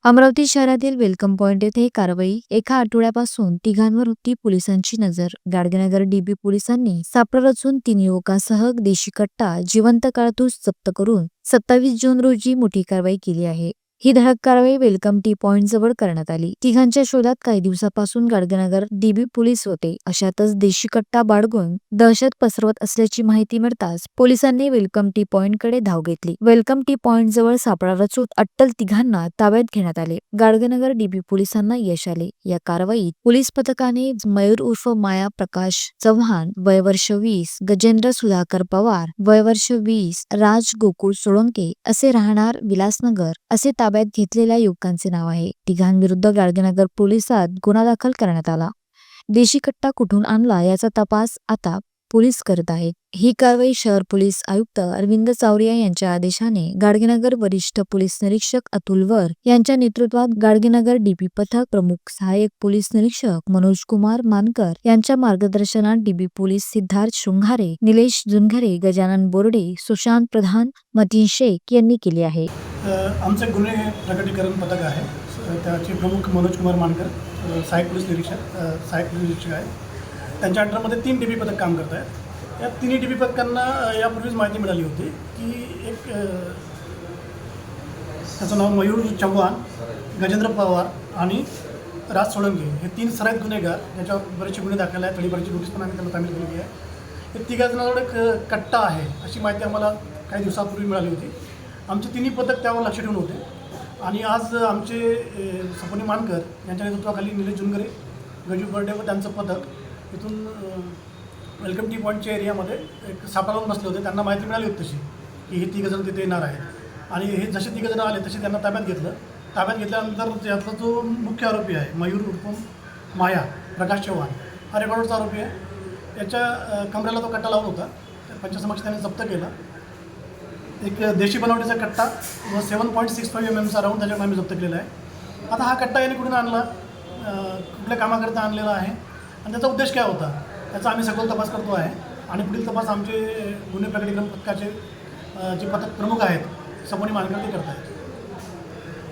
अमरावती शहरातील welcome point येथे ही कारवाई. एका आठवड्यापासून तिघांवर होती पोलिसांची नजर. गाडगेनगर डीबी पोलिसांनी सापळा रचून 3 युवकांसह देशी कट्टा जिवंत काळतूस जप्त करून 27 जून रोजी मोठी कारवाई केली आहे. ही धडक कारवाई वेलकम टी पॉइंट जवळ करण्यात आली. तिघांच्या शोधात काही दिवसापासून गाडगेनगर डीबी पोलीस होते. अशातच देशी कट्टा बाळगून दहशत पसरवत असल्याची माहिती मिळताच पोलिसांनी वेलकम टी पॉइंट कडे धाव घेतली. वेलकम टी पॉइंट जवळ सापळा रचून अट्टल तिघांना ताब्यात घेण्यात आले. गाडगेनगर डीबी पोलिसांना यश आले. या कारवाईत पोलीस पथकाने मयूर उर्फ माया प्रकाश चव्हाण वय वर्ष 20, गजेंद्र सुधाकर पवार वय वर्ष 20, राज गोकुळ सोळंके असे राहणार विलासनगर असे ताब्यात घेतलेल्या युवकांचे नाव आहे. तिघांविरुद्ध गाडगेनगर पोलिसात गुन्हा दाखल करण्यात आला. देशी कट्टा कुठून आणला याचा तपास आता पोलीस करत आहेत. ही कारवाई शहर पोलीस आयुक्त अरविंद चावरिया यांच्या आदेशाने गाडगेनगर वरिष्ठ पोलीस निरीक्षक अतुल वर यांच्या नेतृत्वात गाडगेनगर डीबी पथक प्रमुख सहाय्यक पोलीस निरीक्षक मनोज कुमार मानकर यांच्या मार्गदर्शनात डीबी पोलीस सिद्धार्थ शृंगारे, निलेश जुनघरे, गजानन बोर्डे, सुशांत प्रधान, मतीन शेख यांनी केली आहे. आमचे गुन्हे प्रकटीकरण पथक आहे. त्याचे प्रमुख मनोज कुमार मानकर, सहाय्यक पोलीस निरीक्षक आहे. त्यांच्या अंडरमध्ये 3 डीबी पथक काम करत आहेत. या तिन्ही डीबी पथकांना यापूर्वीच माहिती मिळाली होती की एक त्याचं नाव मयूर चव्हाण, गजेंद्र पवार आणि राज सोळंके हे 3 सराईत गुन्हेगार ज्याच्यावर बरेचसे गुन्हे दाखल आहेत. थोडीबरीची नोटीस पण आम्ही त्यांना तामील केलेली आहे. हे तिघांजणांवर एक कट्टा आहे अशी माहिती आम्हाला काही दिवसापूर्वी मिळाली होती. आमचे तिन्ही पथक त्यावर लक्ष ठेवून होते आणि आज आमचे सपोनी मानकर यांच्या नेतृत्वाखाली निलेश जुनगरे, गजू बर्डे व त्यांचं पथक इथून वेलकम टी पॉईंटच्या एरियामध्ये एक सापळा लावून बसले होते. त्यांना माहिती मिळाली होती तशी की हे 3 जण तिथे येणार आहेत आणि हे जसे 3 जण आले तसे त्यांना ताब्यात घेतलं. ताब्यात घेतल्यानंतर त्यातला जो मुख्य आरोपी आहे मयूर उर्फ माया प्रकाश चव्हाण हा रेकॉर्डचा आरोपी आहे. याच्या कमरेला तो कट्टा लावून होता. पंचसमक्ष त्याने जप्त केला. एक देशी बनावटीचा कट्टा व 7.65 mm चा राऊंड त्याच्यावर आम्ही जप्त केलेला आहे. आता हा कट्टा याने कुठून आणला, कुठल्या कामाकरता आणलेला आहे आणि त्याचा उद्देश काय होता याचा आम्ही सखोल तपास करतो आहे आणि पुढील तपास आमचे गुन्हे प्रकटीकरण पथकाचे जे पथक प्रमुख आहेत सपोनी मानकर ते करत आहेत.